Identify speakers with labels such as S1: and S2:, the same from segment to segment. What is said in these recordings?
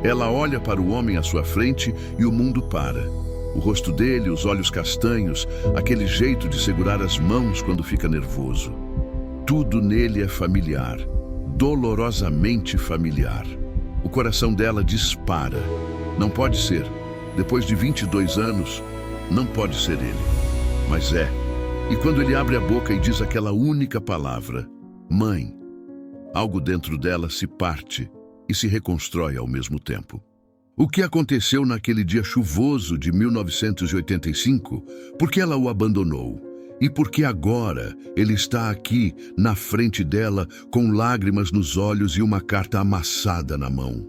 S1: Ela olha para o homem à sua frente e o mundo para. O rosto dele, os olhos castanhos, aquele jeito de segurar as mãos quando fica nervoso. Tudo nele é familiar, dolorosamente familiar. O coração dela dispara. Não pode ser. Depois de 22 anos, não pode ser ele. Mas é. E quando ele abre a boca e diz aquela única palavra, mãe, algo dentro dela se parte e se reconstrói ao mesmo tempo. O que aconteceu naquele dia chuvoso de 1985? Por que ela o abandonou? E por que agora ele está aqui, na frente dela, com lágrimas nos olhos e uma carta amassada na mão?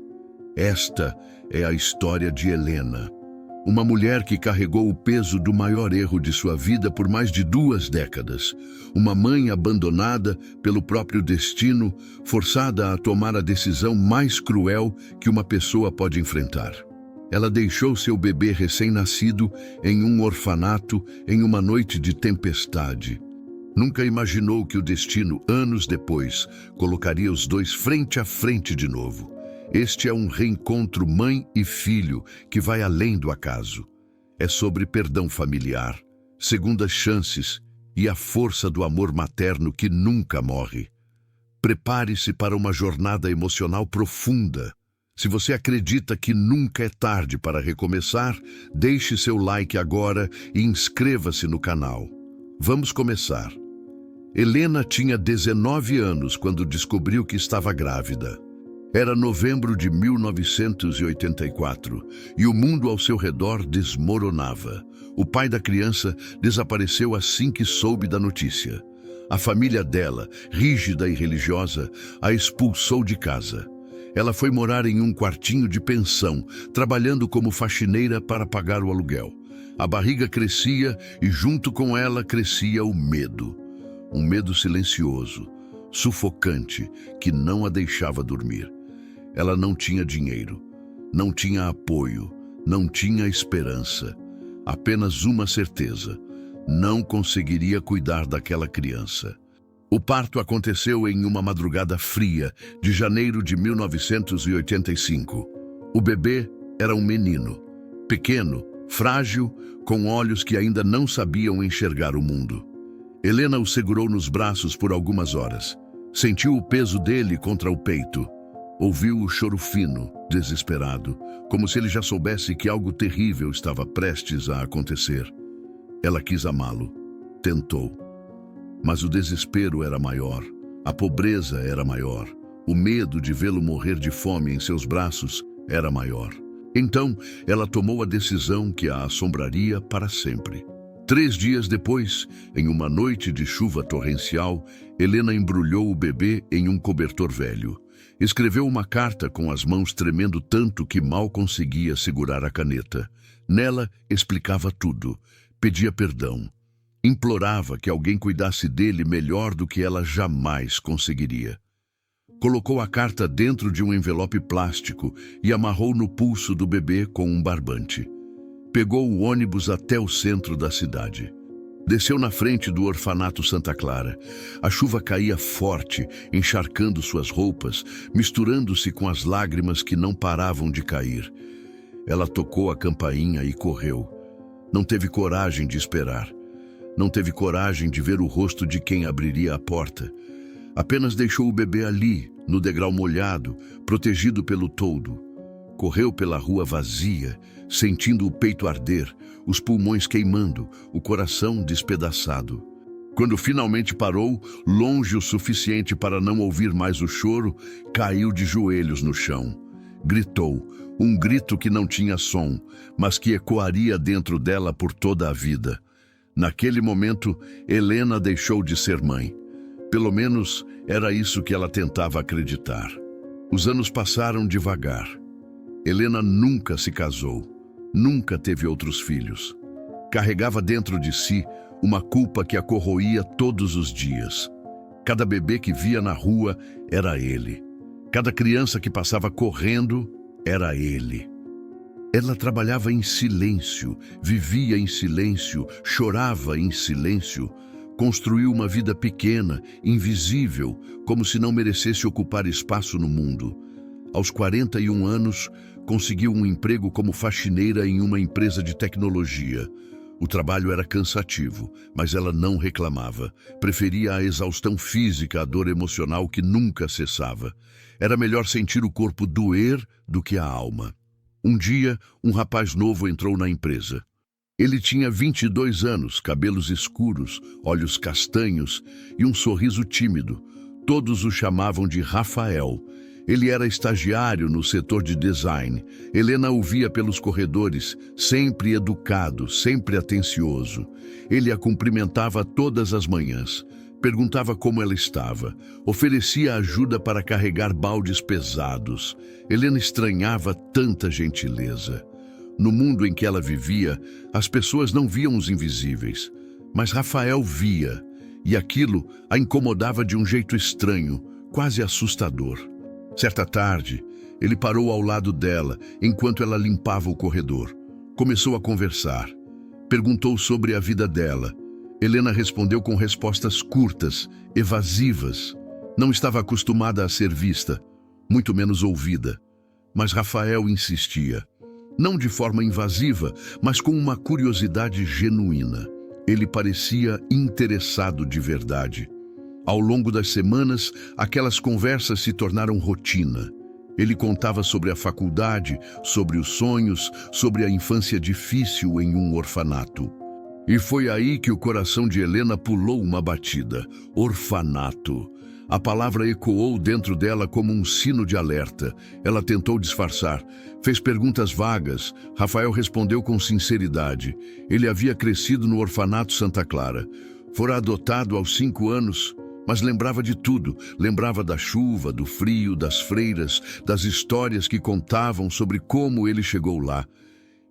S1: Esta é a história de Helena, uma mulher que carregou o peso do maior erro de sua vida por mais de 2 décadas. Uma mãe abandonada pelo próprio destino, forçada a tomar a decisão mais cruel que uma pessoa pode enfrentar. Ela deixou seu bebê recém-nascido em um orfanato em uma noite de tempestade. Nunca imaginou que o destino, anos depois, colocaria os dois frente a frente de novo. Este é um reencontro mãe e filho que vai além do acaso. É sobre perdão familiar, segundas chances e a força do amor materno que nunca morre. Prepare-se para uma jornada emocional profunda. Se você acredita que nunca é tarde para recomeçar, deixe seu like agora e inscreva-se no canal. Vamos começar. Helena tinha 19 anos quando descobriu que estava grávida. Era novembro de 1984 e o mundo ao seu redor desmoronava. O pai da criança desapareceu assim que soube da notícia. A família dela, rígida e religiosa, a expulsou de casa. Ela foi morar em um quartinho de pensão, trabalhando como faxineira para pagar o aluguel. A barriga crescia e junto com ela crescia o medo. Um medo silencioso, sufocante, que não a deixava dormir. Ela não tinha dinheiro, não tinha apoio, não tinha esperança. Apenas uma certeza: não conseguiria cuidar daquela criança. O parto aconteceu em uma madrugada fria de janeiro de 1985. O bebê era um menino, pequeno, frágil, com olhos que ainda não sabiam enxergar o mundo. Helena o segurou nos braços por algumas horas. Sentiu o peso dele contra o peito. Ouviu o choro fino, desesperado, como se ele já soubesse que algo terrível estava prestes a acontecer. Ela quis amá-lo, tentou. Mas o desespero era maior, a pobreza era maior, o medo de vê-lo morrer de fome em seus braços era maior. Então, ela tomou a decisão que a assombraria para sempre. 3 dias depois, em uma noite de chuva torrencial, Helena embrulhou o bebê em um cobertor velho. Escreveu uma carta com as mãos tremendo tanto que mal conseguia segurar a caneta. Nela, explicava tudo, pedia perdão, implorava que alguém cuidasse dele melhor do que ela jamais conseguiria. Colocou a carta dentro de um envelope plástico e amarrou no pulso do bebê com um barbante. Pegou o ônibus até o centro da cidade. Desceu na frente do orfanato Santa Clara. A chuva caía forte, encharcando suas roupas, misturando-se com as lágrimas que não paravam de cair. Ela tocou a campainha e correu. Não teve coragem de esperar. Não teve coragem de ver o rosto de quem abriria a porta. Apenas deixou o bebê ali, no degrau molhado, protegido pelo toldo. Correu pela rua vazia, sentindo o peito arder, os pulmões queimando, o coração despedaçado. Quando finalmente parou, longe o suficiente para não ouvir mais o choro, caiu de joelhos no chão. Gritou, um grito que não tinha som, mas que ecoaria dentro dela por toda a vida. Naquele momento, Helena deixou de ser mãe. Pelo menos, era isso que ela tentava acreditar. Os anos passaram devagar. Helena nunca se casou, nunca teve outros filhos. Carregava dentro de si uma culpa que a corroía todos os dias. Cada bebê que via na rua era ele. Cada criança que passava correndo era ele. Ela trabalhava em silêncio, vivia em silêncio, chorava em silêncio. Construiu uma vida pequena, invisível, como se não merecesse ocupar espaço no mundo. Aos 41 anos, conseguiu um emprego como faxineira em uma empresa de tecnologia. O trabalho era cansativo, mas ela não reclamava. Preferia a exaustão física à dor emocional que nunca cessava. Era melhor sentir o corpo doer do que a alma. Um dia, um rapaz novo entrou na empresa. Ele tinha 22 anos, cabelos escuros, olhos castanhos e um sorriso tímido. Todos o chamavam de Rafael. Ele era estagiário no setor de design. Helena o via pelos corredores, sempre educado, sempre atencioso. Ele a cumprimentava todas as manhãs. Perguntava como ela estava. Oferecia ajuda para carregar baldes pesados. Helena estranhava tanta gentileza. No mundo em que ela vivia, as pessoas não viam os invisíveis. Mas Rafael via, e aquilo a incomodava de um jeito estranho, quase assustador. Certa tarde, ele parou ao lado dela, enquanto ela limpava o corredor. Começou a conversar. Perguntou sobre a vida dela. Helena respondeu com respostas curtas, evasivas. Não estava acostumada a ser vista, muito menos ouvida. Mas Rafael insistia. Não de forma invasiva, mas com uma curiosidade genuína. Ele parecia interessado de verdade. Ao longo das semanas, aquelas conversas se tornaram rotina. Ele contava sobre a faculdade, sobre os sonhos, sobre a infância difícil em um orfanato. E foi aí que o coração de Helena pulou uma batida. Orfanato. A palavra ecoou dentro dela como um sino de alerta. Ela tentou disfarçar. Fez perguntas vagas. Rafael respondeu com sinceridade. Ele havia crescido no orfanato Santa Clara. Fora adotado aos 5 anos, mas lembrava de tudo. Lembrava da chuva, do frio, das freiras, das histórias que contavam sobre como ele chegou lá.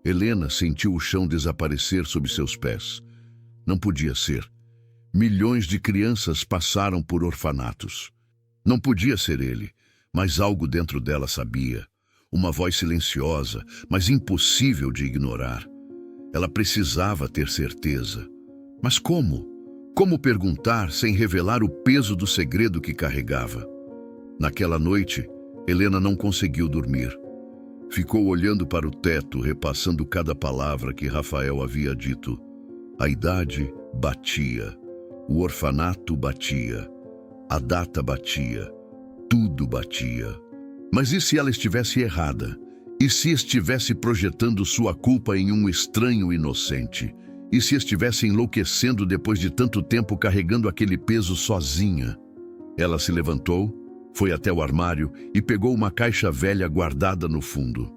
S1: Helena sentiu o chão desaparecer sob seus pés. Não podia ser. Milhões de crianças passaram por orfanatos. Não podia ser ele, mas algo dentro dela sabia. Uma voz silenciosa, mas impossível de ignorar. Ela precisava ter certeza. Mas como? Como perguntar sem revelar o peso do segredo que carregava? Naquela noite, Helena não conseguiu dormir. Ficou olhando para o teto, repassando cada palavra que Rafael havia dito. A idade batia. O orfanato batia, a data batia, tudo batia. Mas e se ela estivesse errada? E se estivesse projetando sua culpa em um estranho inocente? E se estivesse enlouquecendo depois de tanto tempo carregando aquele peso sozinha? Ela se levantou, foi até o armário e pegou uma caixa velha guardada no fundo.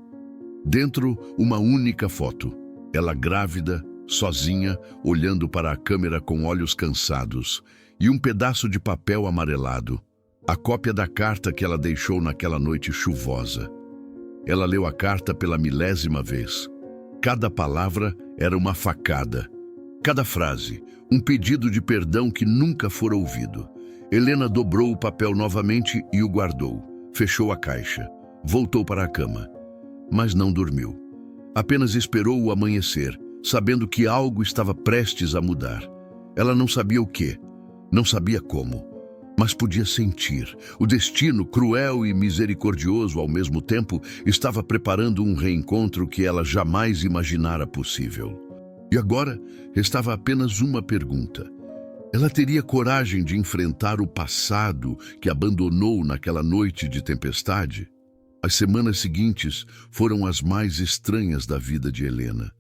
S1: Dentro, uma única foto. Ela grávida, sozinha, olhando para a câmera com olhos cansados, e um pedaço de papel amarelado, a cópia da carta que ela deixou naquela noite chuvosa. Ela leu a carta pela 1000ª vez. Cada palavra era uma facada. Cada frase, um pedido de perdão que nunca fora ouvido. Helena dobrou o papel novamente e o guardou. Fechou a caixa. Voltou para a cama. Mas não dormiu. Apenas esperou o amanhecer, sabendo que algo estava prestes a mudar. Ela não sabia o quê, não sabia como, mas podia sentir. O destino, cruel e misericordioso ao mesmo tempo, estava preparando um reencontro que ela jamais imaginara possível. E agora, restava apenas uma pergunta. Ela teria coragem de enfrentar o passado que abandonou naquela noite de tempestade? As semanas seguintes foram as mais estranhas da vida de Helena.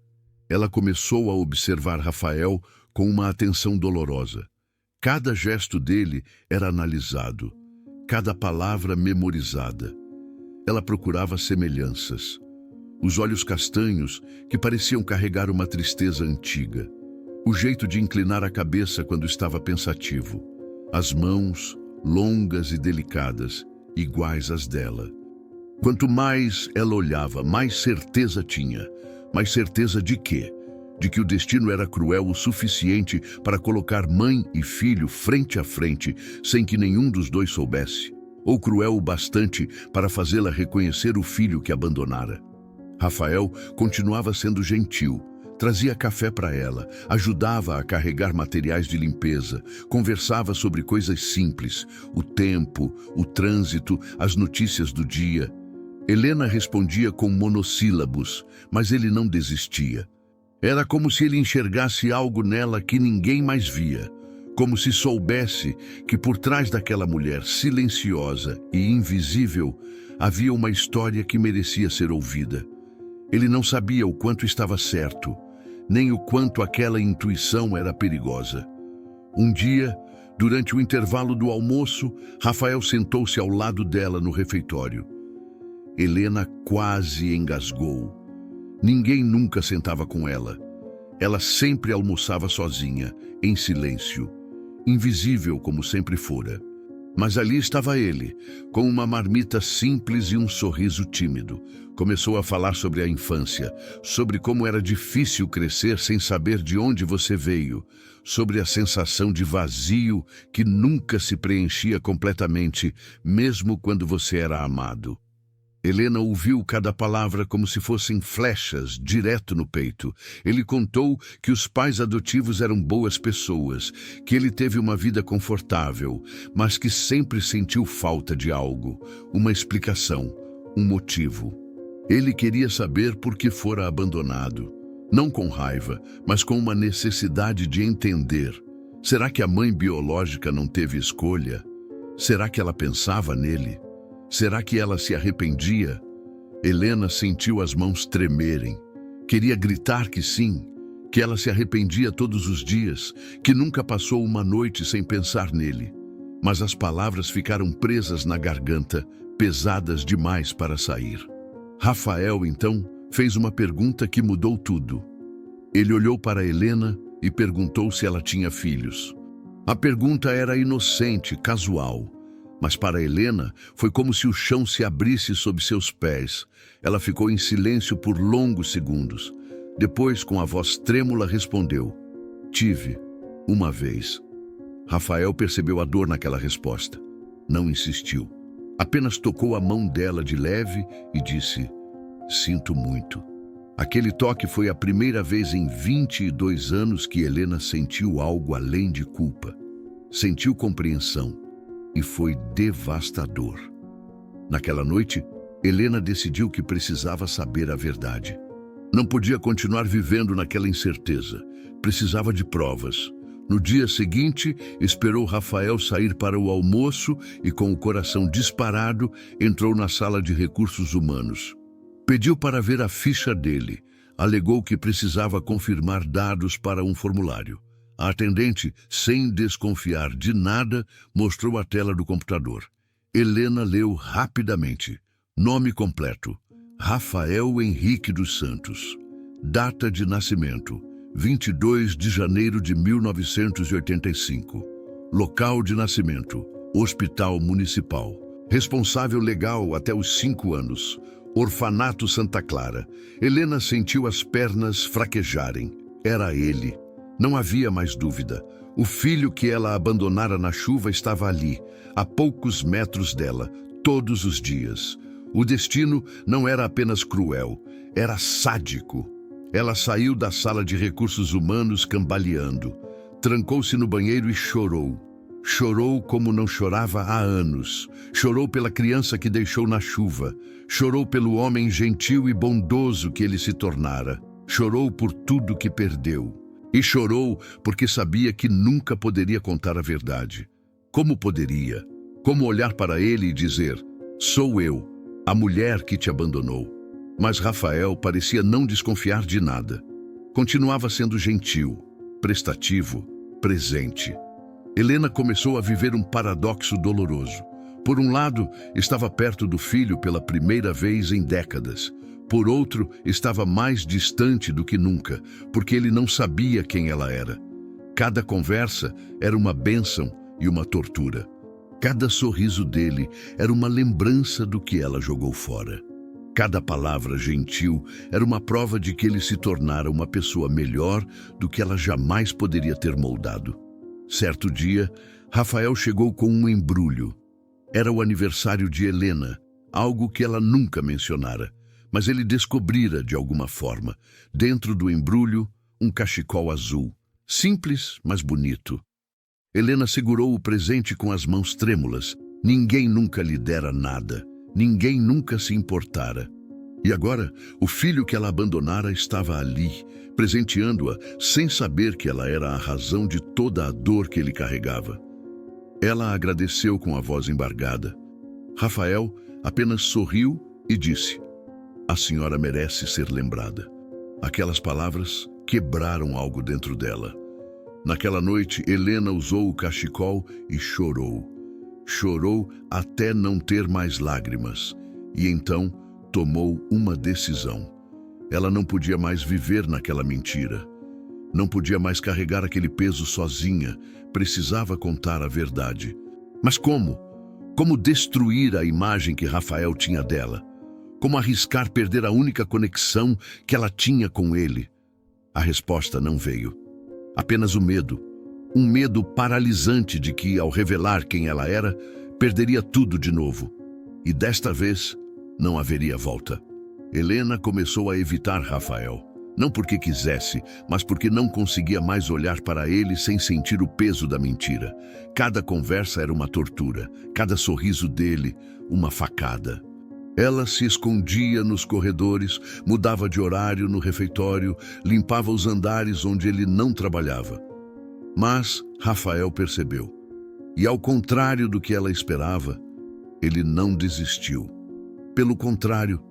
S1: Ela começou a observar Rafael com uma atenção dolorosa. Cada gesto dele era analisado, cada palavra memorizada. Ela procurava semelhanças. Os olhos castanhos, que pareciam carregar uma tristeza antiga. O jeito de inclinar a cabeça quando estava pensativo. As mãos, longas e delicadas, iguais às dela. Quanto mais ela olhava, mais certeza tinha. Mas certeza de quê? De que o destino era cruel o suficiente para colocar mãe e filho frente a frente, sem que nenhum dos dois soubesse? Ou cruel o bastante para fazê-la reconhecer o filho que abandonara? Rafael continuava sendo gentil, trazia café para ela, ajudava a carregar materiais de limpeza, conversava sobre coisas simples, o tempo, o trânsito, as notícias do dia. Helena respondia com monossílabos, mas ele não desistia. Era como se ele enxergasse algo nela que ninguém mais via, como se soubesse que por trás daquela mulher silenciosa e invisível havia uma história que merecia ser ouvida. Ele não sabia o quanto estava certo, nem o quanto aquela intuição era perigosa. Um dia, durante o intervalo do almoço, Rafael sentou-se ao lado dela no refeitório. Helena quase engasgou. Ninguém nunca sentava com ela. Ela sempre almoçava sozinha, em silêncio, invisível como sempre fora. Mas ali estava ele, com uma marmita simples e um sorriso tímido. Começou a falar sobre a infância, sobre como era difícil crescer sem saber de onde você veio, sobre a sensação de vazio que nunca se preenchia completamente, mesmo quando você era amado. Helena ouviu cada palavra como se fossem flechas direto no peito. Ele contou que os pais adotivos eram boas pessoas, que ele teve uma vida confortável, mas que sempre sentiu falta de algo, uma explicação, um motivo. Ele queria saber por que fora abandonado, não com raiva, mas com uma necessidade de entender. Será que a mãe biológica não teve escolha? Será que ela pensava nele? Será que ela se arrependia? Helena sentiu as mãos tremerem. Queria gritar que sim, que ela se arrependia todos os dias, que nunca passou uma noite sem pensar nele. Mas as palavras ficaram presas na garganta, pesadas demais para sair. Rafael, então, fez uma pergunta que mudou tudo. Ele olhou para Helena e perguntou se ela tinha filhos. A pergunta era inocente, casual. Mas para Helena foi como se o chão se abrisse sob seus pés. Ela ficou em silêncio por longos segundos. Depois, com a voz trêmula, respondeu: "Tive, uma vez." Rafael percebeu a dor naquela resposta. Não insistiu. Apenas tocou a mão dela de leve e disse: "Sinto muito." Aquele toque foi a primeira vez em 22 anos que Helena sentiu algo além de culpa. Sentiu compreensão. E foi devastador. Naquela noite, Helena decidiu que precisava saber a verdade. Não podia continuar vivendo naquela incerteza. Precisava de provas. No dia seguinte, esperou Rafael sair para o almoço e, com o coração disparado, entrou na sala de recursos humanos. Pediu para ver a ficha dele. Alegou que precisava confirmar dados para um formulário. A atendente, sem desconfiar de nada, mostrou a tela do computador. Helena leu rapidamente. Nome completo: Rafael Henrique dos Santos. Data de nascimento: 22 de janeiro de 1985. Local de nascimento: Hospital Municipal. Responsável legal até os 5 anos. Orfanato Santa Clara. Helena sentiu as pernas fraquejarem. Era ele. Não havia mais dúvida. O filho que ela abandonara na chuva estava ali, a poucos metros dela, todos os dias. O destino não era apenas cruel, era sádico. Ela saiu da sala de recursos humanos cambaleando. Trancou-se no banheiro e chorou. Chorou como não chorava há anos. Chorou pela criança que deixou na chuva. Chorou pelo homem gentil e bondoso que ele se tornara. Chorou por tudo que perdeu. E chorou porque sabia que nunca poderia contar a verdade. Como poderia? Como olhar para ele e dizer: "Sou eu, a mulher que te abandonou." Mas Rafael parecia não desconfiar de nada. Continuava sendo gentil, prestativo, presente. Helena começou a viver um paradoxo doloroso. Por um lado, estava perto do filho pela primeira vez em décadas. Por outro, estava mais distante do que nunca, porque ele não sabia quem ela era. Cada conversa era uma bênção e uma tortura. Cada sorriso dele era uma lembrança do que ela jogou fora. Cada palavra gentil era uma prova de que ele se tornara uma pessoa melhor do que ela jamais poderia ter moldado. Certo dia, Rafael chegou com um embrulho. Era o aniversário de Helena, algo que ela nunca mencionara. Mas ele descobrira de alguma forma, dentro do embrulho, um cachecol azul, simples, mas bonito. Helena segurou o presente com as mãos trêmulas. Ninguém nunca lhe dera nada. Ninguém nunca se importara. E agora, o filho que ela abandonara estava ali, presenteando-a, sem saber que ela era a razão de toda a dor que ele carregava. Ela agradeceu com a voz embargada. Rafael apenas sorriu e disse: "A senhora merece ser lembrada." Aquelas palavras quebraram algo dentro dela. Naquela noite, Helena usou o cachecol e chorou. Chorou até não ter mais lágrimas. E então tomou uma decisão. Ela não podia mais viver naquela mentira. Não podia mais carregar aquele peso sozinha. Precisava contar a verdade. Mas como? Como destruir a imagem que Rafael tinha dela? Como arriscar perder a única conexão que ela tinha com ele? A resposta não veio. Apenas o medo. Um medo paralisante de que, ao revelar quem ela era, perderia tudo de novo. E desta vez, não haveria volta. Helena começou a evitar Rafael. Não porque quisesse, mas porque não conseguia mais olhar para ele sem sentir o peso da mentira. Cada conversa era uma tortura, cada sorriso dele, uma facada. Ela se escondia nos corredores, mudava de horário no refeitório, limpava os andares onde ele não trabalhava. Mas Rafael percebeu. E ao contrário do que ela esperava, ele não desistiu. Pelo contrário,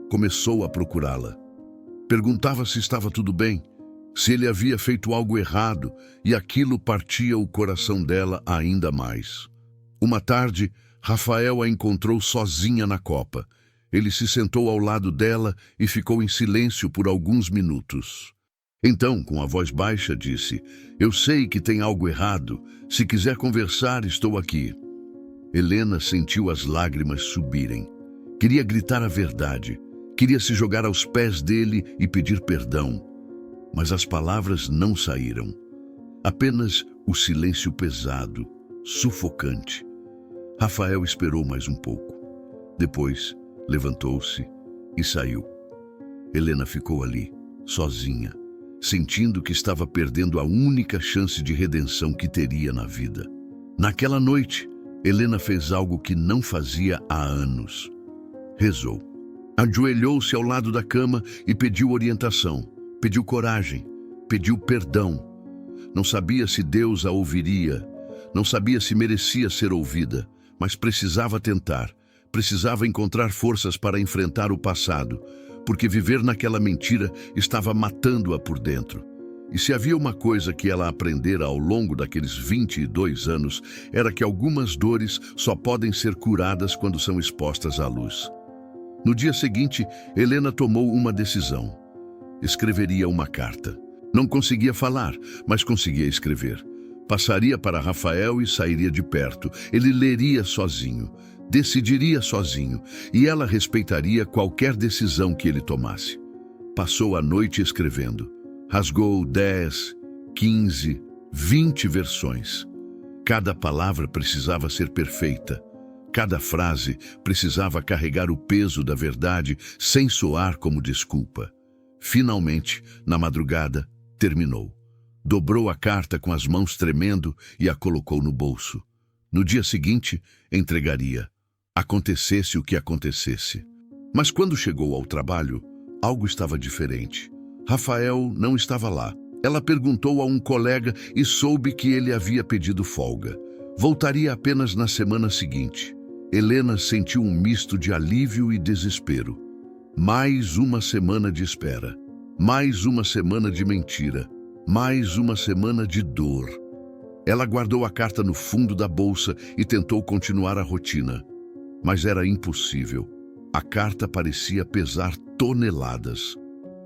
S1: começou a procurá-la. Perguntava se estava tudo bem, se ele havia feito algo errado, e aquilo partia o coração dela ainda mais. Uma tarde, Rafael a encontrou sozinha na copa. Ele se sentou ao lado dela e ficou em silêncio por alguns minutos. Então, com a voz baixa, disse: "Eu sei que tem algo errado. Se quiser conversar, estou aqui." Helena sentiu as lágrimas subirem. Queria gritar a verdade. Queria se jogar aos pés dele e pedir perdão. Mas as palavras não saíram. Apenas o silêncio pesado, sufocante. Rafael esperou mais um pouco. Depois, levantou-se e saiu. Helena ficou ali, sozinha, sentindo que estava perdendo a única chance de redenção que teria na vida. Naquela noite, Helena fez algo que não fazia há anos. Rezou. Ajoelhou-se ao lado da cama e pediu orientação, pediu coragem, pediu perdão. Não sabia se Deus a ouviria, não sabia se merecia ser ouvida, mas precisava tentar. Precisava encontrar forças para enfrentar o passado, porque viver naquela mentira estava matando-a por dentro. E se havia uma coisa que ela aprendera ao longo daqueles 22 anos, era que algumas dores só podem ser curadas quando são expostas à luz. No dia seguinte, Helena tomou uma decisão. Escreveria uma carta. Não conseguia falar, mas conseguia escrever. Passaria para Rafael e sairia de perto. Ele leria sozinho. Decidiria sozinho, e ela respeitaria qualquer decisão que ele tomasse. Passou a noite escrevendo. Rasgou 10, 15, 20 versões. Cada palavra precisava ser perfeita. Cada frase precisava carregar o peso da verdade sem soar como desculpa. Finalmente, na madrugada, terminou. Dobrou a carta com as mãos tremendo e a colocou no bolso. No dia seguinte, entregaria. Acontecesse o que acontecesse. Mas quando chegou ao trabalho, algo estava diferente. Rafael não estava lá. Ela perguntou a um colega e soube que ele havia pedido folga. Voltaria apenas na semana seguinte. Helena sentiu um misto de alívio e desespero. Mais uma semana de espera. Mais uma semana de mentira. Mais uma semana de dor. Ela guardou a carta no fundo da bolsa e tentou continuar a rotina. Mas era impossível. A carta parecia pesar toneladas.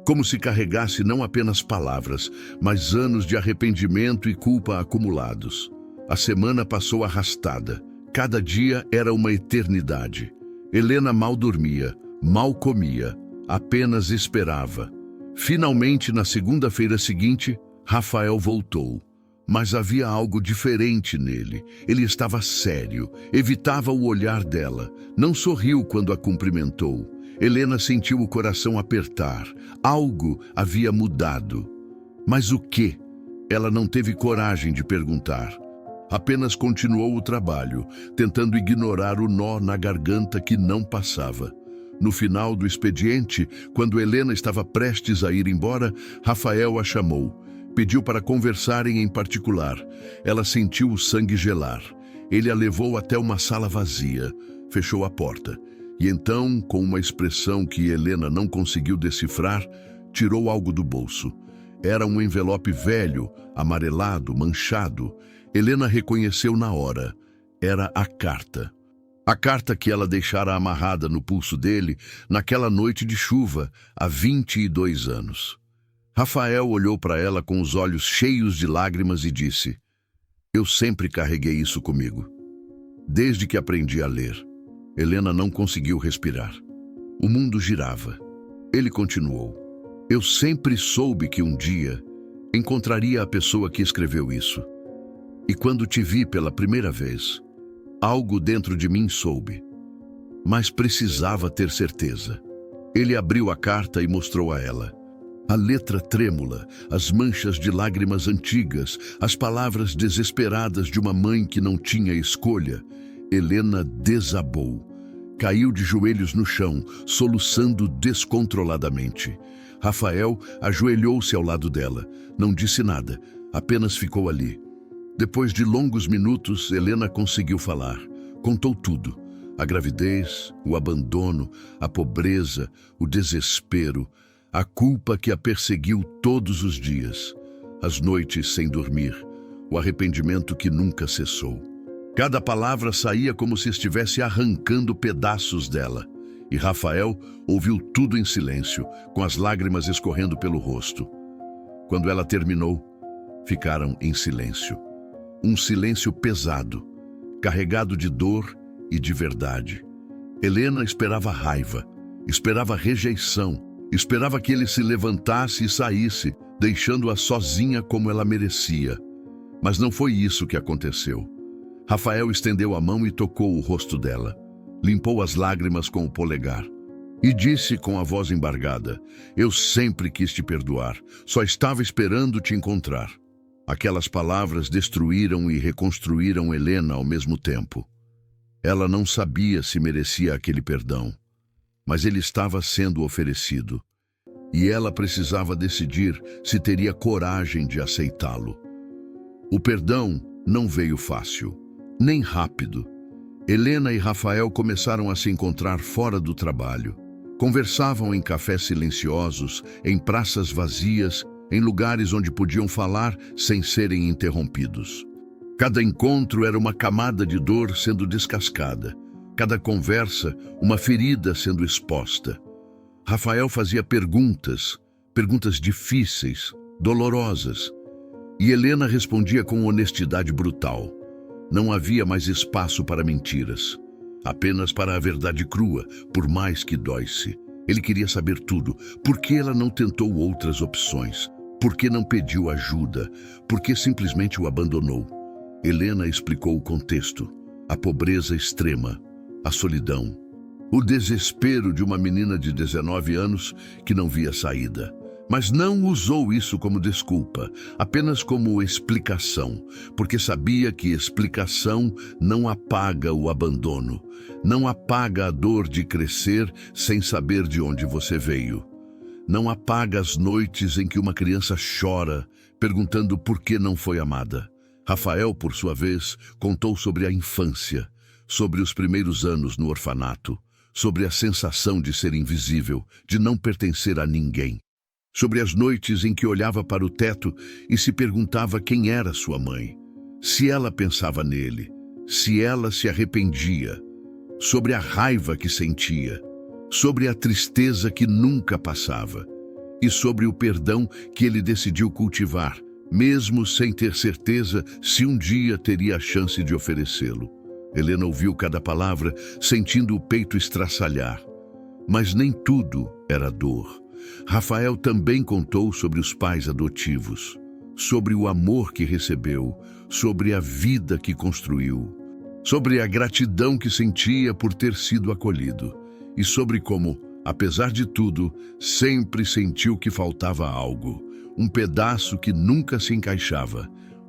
S1: Como se carregasse não apenas palavras, mas anos de arrependimento e culpa acumulados. A semana passou arrastada. Cada dia era uma eternidade. Helena mal dormia, mal comia, apenas esperava. Finalmente, na segunda-feira seguinte, Rafael voltou. Mas havia algo diferente nele. Ele estava sério, evitava o olhar dela. Não sorriu quando a cumprimentou. Helena sentiu o coração apertar. Algo havia mudado. Mas o quê? Ela não teve coragem de perguntar. Apenas continuou o trabalho, tentando ignorar o nó na garganta que não passava. No final do expediente, quando Helena estava prestes a ir embora, Rafael a chamou. Pediu para conversarem em particular. Ela sentiu o sangue gelar. Ele a levou até uma sala vazia, fechou a porta. E então, com uma expressão que Helena não conseguiu decifrar, tirou algo do bolso. Era um envelope velho, amarelado, manchado. Helena reconheceu na hora. Era a carta. A carta que ela deixara amarrada no pulso dele naquela noite de chuva, há 22 anos. Rafael olhou para ela com os olhos cheios de lágrimas e disse: "Eu sempre carreguei isso comigo, desde que aprendi a ler." Helena não conseguiu respirar. O mundo girava. Ele continuou: "Eu sempre soube que um dia encontraria a pessoa que escreveu isso. E quando te vi pela primeira vez, algo dentro de mim soube, mas precisava ter certeza." Ele abriu a carta e mostrou a ela. A letra trêmula, as manchas de lágrimas antigas, as palavras desesperadas de uma mãe que não tinha escolha. Helena desabou. Caiu de joelhos no chão, soluçando descontroladamente. Rafael ajoelhou-se ao lado dela. Não disse nada, apenas ficou ali. Depois de longos minutos, Helena conseguiu falar. Contou tudo. A gravidez, o abandono, a pobreza, o desespero, a culpa que a perseguiu todos os dias, as noites sem dormir, o arrependimento que nunca cessou. Cada palavra saía como se estivesse arrancando pedaços dela. E Rafael ouviu tudo em silêncio, com as lágrimas escorrendo pelo rosto. Quando ela terminou, ficaram em silêncio. Um silêncio pesado, carregado de dor e de verdade. Helena esperava raiva, esperava rejeição, esperava que ele se levantasse e saísse, deixando-a sozinha como ela merecia. Mas não foi isso que aconteceu. Rafael estendeu a mão e tocou o rosto dela. Limpou as lágrimas com o polegar. E disse com a voz embargada: "Eu sempre quis te perdoar, só estava esperando te encontrar." Aquelas palavras destruíram e reconstruíram Helena ao mesmo tempo. Ela não sabia se merecia aquele perdão, mas ele estava sendo oferecido. E ela precisava decidir se teria coragem de aceitá-lo. O perdão não veio fácil, nem rápido. Helena e Rafael começaram a se encontrar fora do trabalho. Conversavam em cafés silenciosos, em praças vazias, em lugares onde podiam falar sem serem interrompidos. Cada encontro era uma camada de dor sendo descascada. Cada conversa, uma ferida sendo exposta. Rafael fazia perguntas difíceis, dolorosas. E Helena respondia com honestidade brutal. Não havia mais espaço para mentiras, apenas para a verdade crua, por mais que dóisse. Ele queria saber tudo. Por que ela não tentou outras opções? Por que não pediu ajuda? Por que simplesmente o abandonou? Helena explicou o contexto: a pobreza extrema, a solidão, o desespero de uma menina de 19 anos que não via saída. Mas não usou isso como desculpa, apenas como explicação, porque sabia que explicação não apaga o abandono, não apaga a dor de crescer sem saber de onde você veio. Não apaga as noites em que uma criança chora, perguntando por que não foi amada. Rafael, por sua vez, contou sobre a infância, sobre os primeiros anos no orfanato, sobre a sensação de ser invisível, de não pertencer a ninguém. Sobre as noites em que olhava para o teto e se perguntava quem era sua mãe, se ela pensava nele, se ela se arrependia, sobre a raiva que sentia, sobre a tristeza que nunca passava e sobre o perdão que ele decidiu cultivar, mesmo sem ter certeza se um dia teria a chance de oferecê-lo. Helena ouviu cada palavra, sentindo o peito estraçalhar. Mas nem tudo era dor. Rafael também contou sobre os pais adotivos, sobre o amor que recebeu, sobre a vida que construiu, sobre a gratidão que sentia por ter sido acolhido e sobre como, apesar de tudo, sempre sentiu que faltava algo, um pedaço que nunca se encaixava,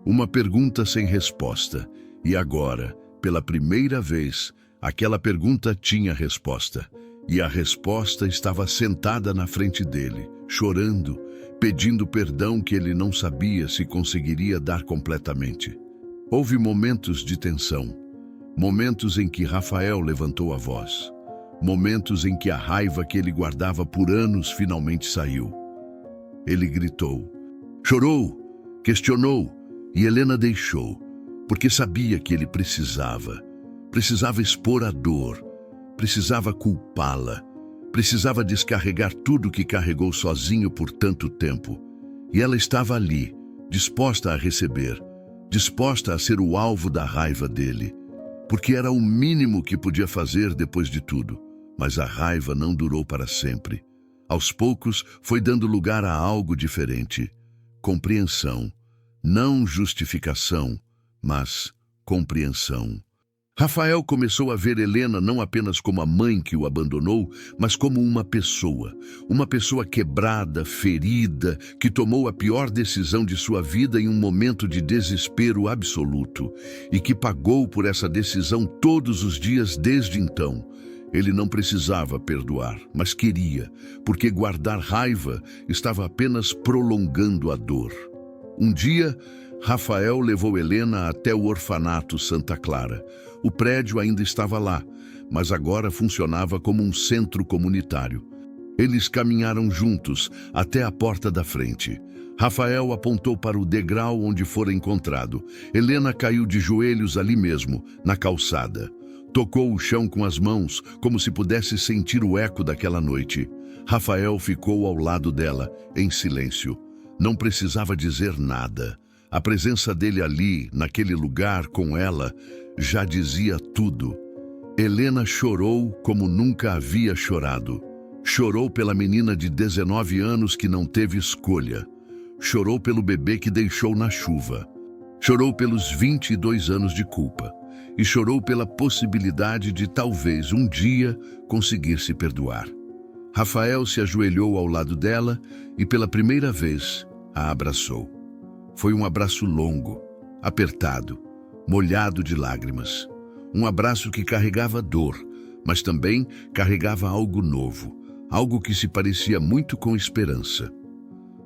S1: Uma pergunta sem resposta. E agora, pela primeira vez, aquela pergunta tinha resposta. E a resposta estava sentada na frente dele, chorando, pedindo perdão que ele não sabia se conseguiria dar completamente. Houve momentos de tensão, momentos em que Rafael levantou a voz, momentos em que a raiva que ele guardava por anos finalmente saiu. Ele gritou, chorou, questionou, e Helena deixou, porque sabia que ele precisava expor a dor, precisava culpá-la, precisava descarregar tudo que carregou sozinho por tanto tempo. E ela estava ali, disposta a receber, disposta a ser o alvo da raiva dele, porque era o mínimo que podia fazer depois de tudo. Mas a raiva não durou para sempre. Aos poucos, foi dando lugar a algo diferente. Compreensão. Não justificação, mas compreensão. Rafael começou a ver Helena não apenas como a mãe que o abandonou, mas como uma pessoa quebrada, ferida, que tomou a pior decisão de sua vida em um momento de desespero absoluto e que pagou por essa decisão todos os dias desde então. Ele não precisava perdoar, mas queria, porque guardar raiva estava apenas prolongando a dor. Um dia, Rafael levou Helena até o orfanato Santa Clara. O prédio ainda estava lá, mas agora funcionava como um centro comunitário. Eles caminharam juntos até a porta da frente. Rafael apontou para o degrau onde fora encontrado. Helena caiu de joelhos ali mesmo, na calçada. Tocou o chão com as mãos, como se pudesse sentir o eco daquela noite. Rafael ficou ao lado dela, em silêncio. Não precisava dizer nada. A presença dele ali, naquele lugar, com ela, já dizia tudo. Helena chorou como nunca havia chorado. Chorou pela menina de 19 anos que não teve escolha. Chorou pelo bebê que deixou na chuva. Chorou pelos 22 anos de culpa. E chorou pela possibilidade de talvez um dia conseguir se perdoar. Rafael se ajoelhou ao lado dela e pela primeira vez a abraçou. Foi um abraço longo, apertado, molhado de lágrimas. Um abraço que carregava dor, mas também carregava algo novo, algo que se parecia muito com esperança.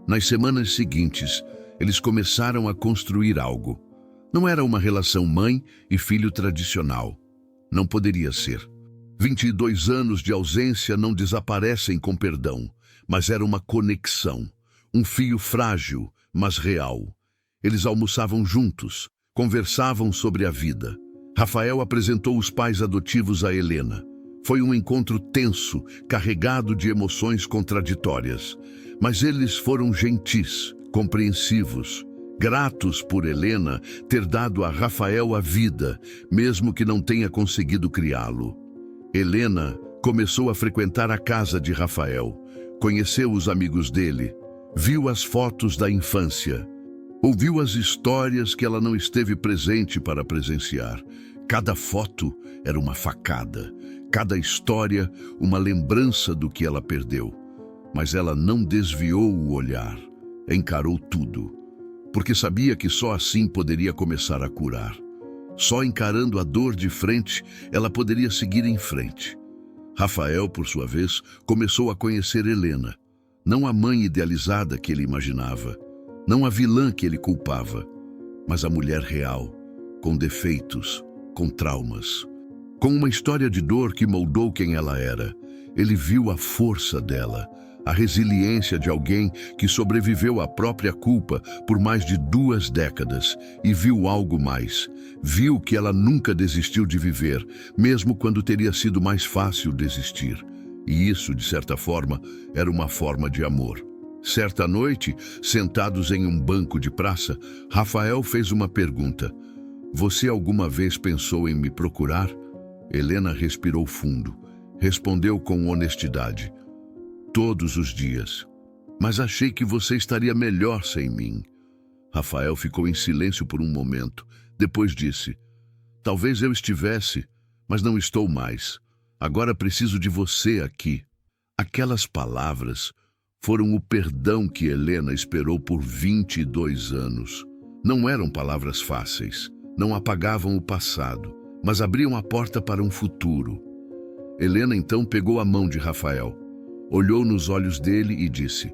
S1: Nas semanas seguintes, eles começaram a construir algo. Não era uma relação mãe e filho tradicional. Não poderia ser. 22 anos de ausência não desaparecem com perdão, mas era uma conexão, um fio frágil, mas real. Eles almoçavam juntos, conversavam sobre a vida. Rafael apresentou os pais adotivos a Helena. Foi um encontro tenso, carregado de emoções contraditórias. Mas eles foram gentis, compreensivos, gratos por Helena ter dado a Rafael a vida, mesmo que não tenha conseguido criá-lo. Helena começou a frequentar a casa de Rafael, conheceu os amigos dele, viu as fotos da infância, ouviu as histórias que ela não esteve presente para presenciar. Cada foto era uma facada, cada história uma lembrança do que ela perdeu. Mas ela não desviou o olhar, encarou tudo, porque sabia que só assim poderia começar a curar. Só encarando a dor de frente, ela poderia seguir em frente. Rafael, por sua vez, começou a conhecer Helena, não a mãe idealizada que ele imaginava, não a vilã que ele culpava, mas a mulher real, com defeitos, com traumas, com uma história de dor que moldou quem ela era. Ele viu a força dela, a resiliência de alguém que sobreviveu à própria culpa por mais de 2 décadas e viu algo mais. Viu que ela nunca desistiu de viver, mesmo quando teria sido mais fácil desistir. E isso, de certa forma, era uma forma de amor. Certa noite, sentados em um banco de praça, Rafael fez uma pergunta. Você alguma vez pensou em me procurar? Helena respirou fundo. Respondeu com honestidade. Todos os dias. Mas achei que você estaria melhor sem mim. Rafael ficou em silêncio por um momento. Depois disse, talvez eu estivesse, mas não estou mais. Agora preciso de você aqui. Aquelas palavras foram o perdão que Helena esperou por 22 anos. Não eram palavras fáceis, não apagavam o passado, mas abriam a porta para um futuro. Helena então pegou a mão de Rafael, olhou nos olhos dele e disse: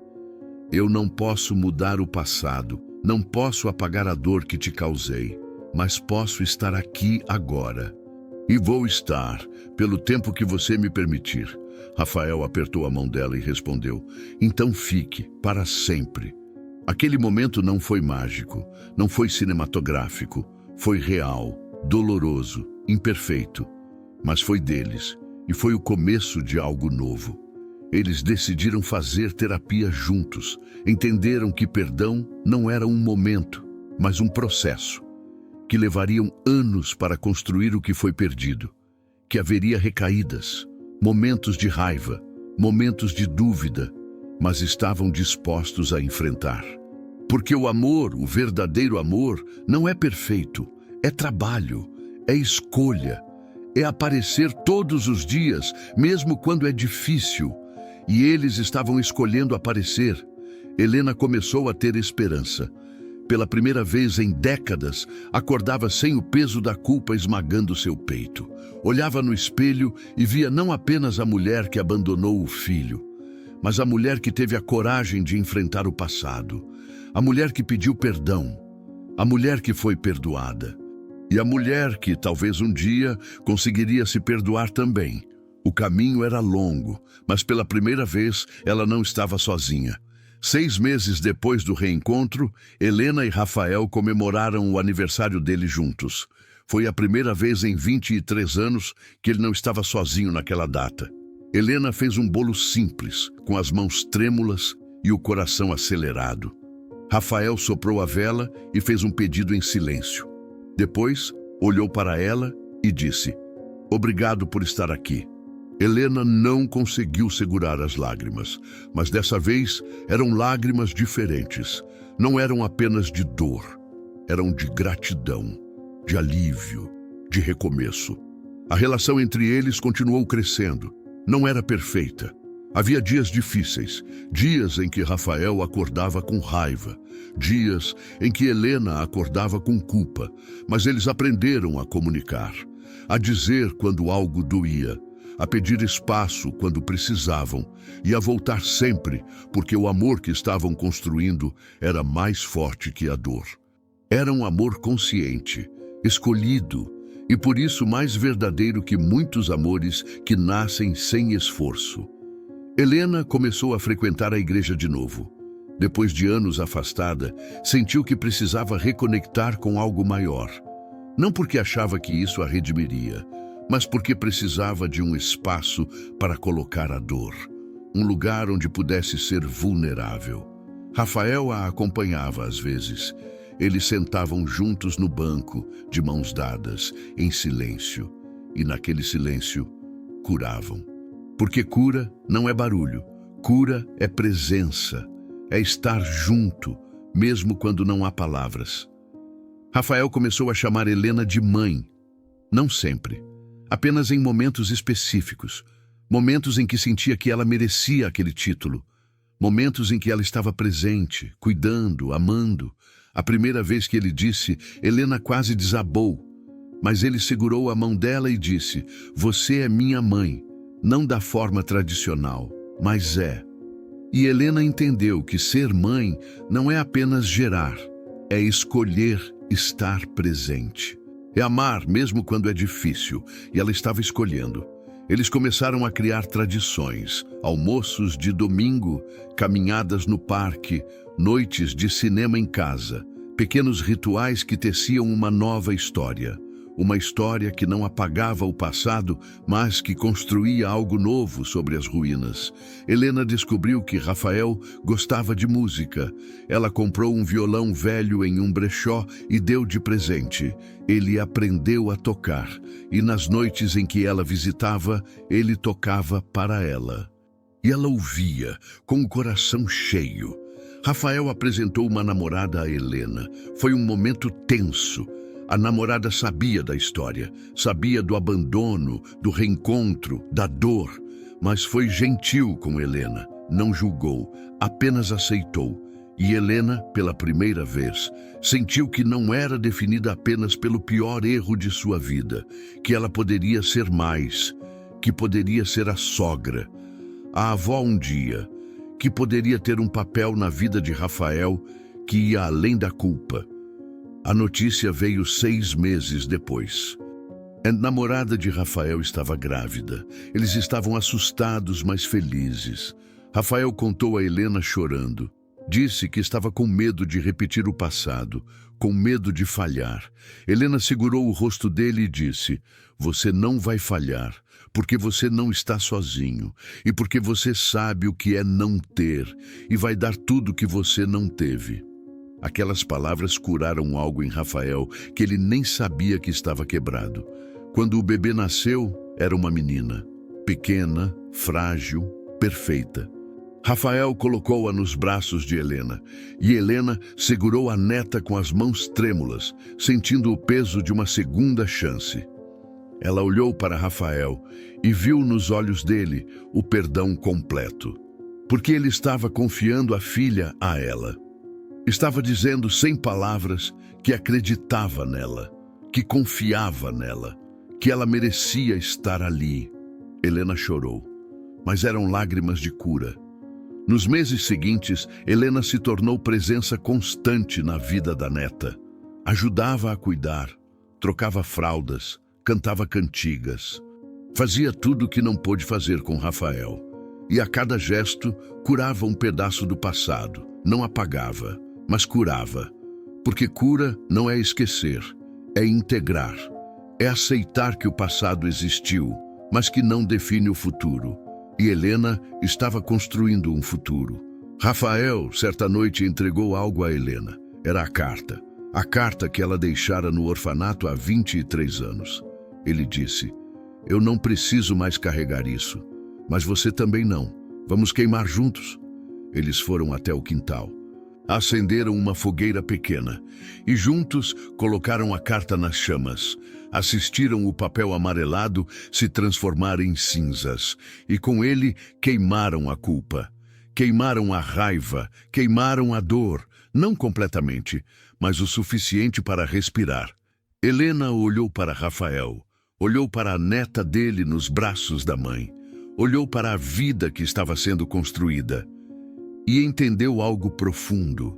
S1: Eu não posso mudar o passado, não posso apagar a dor que te causei, mas posso estar aqui agora. E vou estar, pelo tempo que você me permitir. Rafael apertou a mão dela e respondeu: Então fique, para sempre. Aquele momento não foi mágico, não foi cinematográfico, foi real, doloroso, imperfeito, mas foi deles, e foi o começo de algo novo. Eles decidiram fazer terapia juntos, entenderam que perdão não era um momento, mas um processo, que levariam anos para construir o que foi perdido, que haveria recaídas, momentos de raiva, momentos de dúvida, mas estavam dispostos a enfrentar. Porque o amor, o verdadeiro amor, não é perfeito, é trabalho, é escolha, é aparecer todos os dias, mesmo quando é difícil. E eles estavam escolhendo aparecer. Helena começou a ter esperança. Pela primeira vez em décadas, acordava sem o peso da culpa esmagando seu peito. Olhava no espelho e via não apenas a mulher que abandonou o filho, mas a mulher que teve a coragem de enfrentar o passado, a mulher que pediu perdão, a mulher que foi perdoada, e a mulher que talvez um dia conseguiria se perdoar também. O caminho era longo, mas pela primeira vez ela não estava sozinha. 6 meses depois do reencontro, Helena e Rafael comemoraram o aniversário dele juntos. Foi a primeira vez em 23 anos que ele não estava sozinho naquela data. Helena fez um bolo simples, com as mãos trêmulas e o coração acelerado. Rafael soprou a vela e fez um pedido em silêncio. Depois, olhou para ela e disse: Obrigado por estar aqui. Helena não conseguiu segurar as lágrimas, mas dessa vez eram lágrimas diferentes. Não eram apenas de dor, eram de gratidão, de alívio, de recomeço. A relação entre eles continuou crescendo. Não era perfeita. Havia dias difíceis, dias em que Rafael acordava com raiva, dias em que Helena acordava com culpa, mas eles aprenderam a comunicar, a dizer quando algo doía, a pedir espaço quando precisavam e a voltar sempre, porque o amor que estavam construindo era mais forte que a dor. Era um amor consciente, escolhido, e por isso mais verdadeiro que muitos amores que nascem sem esforço. Helena começou a frequentar a igreja de novo. Depois de anos afastada, sentiu que precisava reconectar com algo maior. Não porque achava que isso a redimiria, mas porque precisava de um espaço para colocar a dor, um lugar onde pudesse ser vulnerável. Rafael a acompanhava às vezes. Eles sentavam juntos no banco, de mãos dadas, em silêncio, e naquele silêncio curavam. Porque cura não é barulho, cura é presença, é estar junto, mesmo quando não há palavras. Rafael começou a chamar Helena de mãe, não sempre, apenas em momentos específicos, momentos em que sentia que ela merecia aquele título, momentos em que ela estava presente, cuidando, amando. A primeira vez que ele disse, Helena quase desabou, mas ele segurou a mão dela e disse: Você é minha mãe, não da forma tradicional, mas é. E Helena entendeu que ser mãe não é apenas gerar, é escolher estar presente. É amar mesmo quando é difícil, e ela estava escolhendo. Eles começaram a criar tradições, almoços de domingo, caminhadas no parque, noites de cinema em casa, pequenos rituais que teciam uma nova história. Uma história que não apagava o passado, mas que construía algo novo sobre as ruínas. Helena descobriu que Rafael gostava de música. Ela comprou um violão velho em um brechó e deu de presente. Ele aprendeu a tocar, e nas noites em que ela visitava, ele tocava para ela. E ela ouvia, com o coração cheio. Rafael apresentou uma namorada a Helena. Foi um momento tenso. A namorada sabia da história, sabia do abandono, do reencontro, da dor, mas foi gentil com Helena, não julgou, apenas aceitou. E Helena, pela primeira vez, sentiu que não era definida apenas pelo pior erro de sua vida, que ela poderia ser mais, que poderia ser a sogra, a avó um dia, que poderia ter um papel na vida de Rafael que ia além da culpa. A notícia veio 6 meses depois. A namorada de Rafael estava grávida. Eles estavam assustados, mas felizes. Rafael contou a Helena chorando. Disse que estava com medo de repetir o passado, com medo de falhar. Helena segurou o rosto dele e disse: "Você não vai falhar, porque você não está sozinho, e porque você sabe o que é não ter, e vai dar tudo que você não teve." Aquelas palavras curaram algo em Rafael que ele nem sabia que estava quebrado. Quando o bebê nasceu, era uma menina, pequena, frágil, perfeita. Rafael colocou-a nos braços de Helena, e Helena segurou a neta com as mãos trêmulas, sentindo o peso de uma segunda chance. Ela olhou para Rafael e viu nos olhos dele o perdão completo, porque ele estava confiando a filha a ela. Estava dizendo sem palavras que acreditava nela, que confiava nela, que ela merecia estar ali. Helena chorou, mas eram lágrimas de cura. Nos meses seguintes, Helena se tornou presença constante na vida da neta. Ajudava a cuidar, trocava fraldas, cantava cantigas. Fazia tudo o que não pôde fazer com Rafael. E a cada gesto, curava um pedaço do passado. Não apagava, mas curava. Porque cura não é esquecer, é integrar. É aceitar que o passado existiu, mas que não define o futuro. E Helena estava construindo um futuro. Rafael, certa noite, entregou algo a Helena. Era a carta que ela deixara no orfanato há 23 anos. Ele disse: "Eu não preciso mais carregar isso, mas você também não. Vamos queimar juntos." Eles foram até o quintal. Acenderam uma fogueira pequena e juntos colocaram a carta nas chamas. Assistiram o papel amarelado se transformar em cinzas e com ele queimaram a culpa, queimaram a raiva, queimaram a dor, não completamente, mas o suficiente para respirar. Helena olhou para Rafael, olhou para a neta dele nos braços da mãe, olhou para a vida que estava sendo construída e entendeu algo profundo.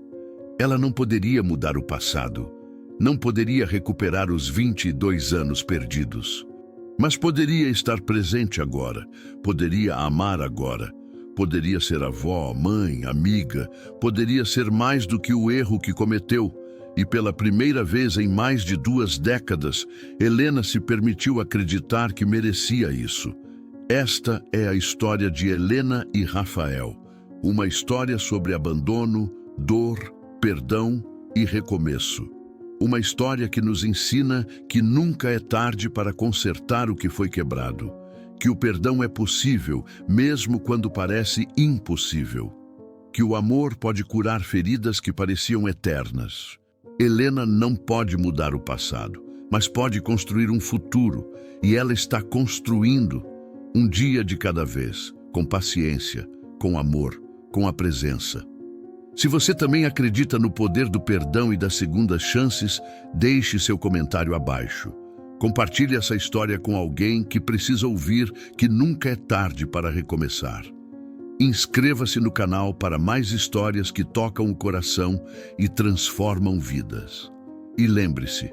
S1: Ela não poderia mudar o passado, não poderia recuperar os 22 anos perdidos, mas poderia estar presente agora, poderia amar agora, poderia ser avó, mãe, amiga, poderia ser mais do que o erro que cometeu. E pela primeira vez em mais de 2 décadas, Helena se permitiu acreditar que merecia isso. Esta é a história de Helena e Rafael, uma história sobre abandono, dor, perdão e recomeço. Uma história que nos ensina que nunca é tarde para consertar o que foi quebrado, que o perdão é possível mesmo quando parece impossível, que o amor pode curar feridas que pareciam eternas. Helena não pode mudar o passado, mas pode construir um futuro, e ela está construindo um dia de cada vez, com paciência, com amor, com a presença. Se você também acredita no poder do perdão e das segundas chances, deixe seu comentário abaixo. Compartilhe essa história com alguém que precisa ouvir que nunca é tarde para recomeçar. Inscreva-se no canal para mais histórias que tocam o coração e transformam vidas. E lembre-se,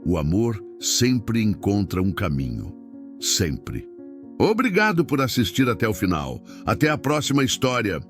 S1: o amor sempre encontra um caminho. Sempre. Obrigado por assistir até o final. Até a próxima história.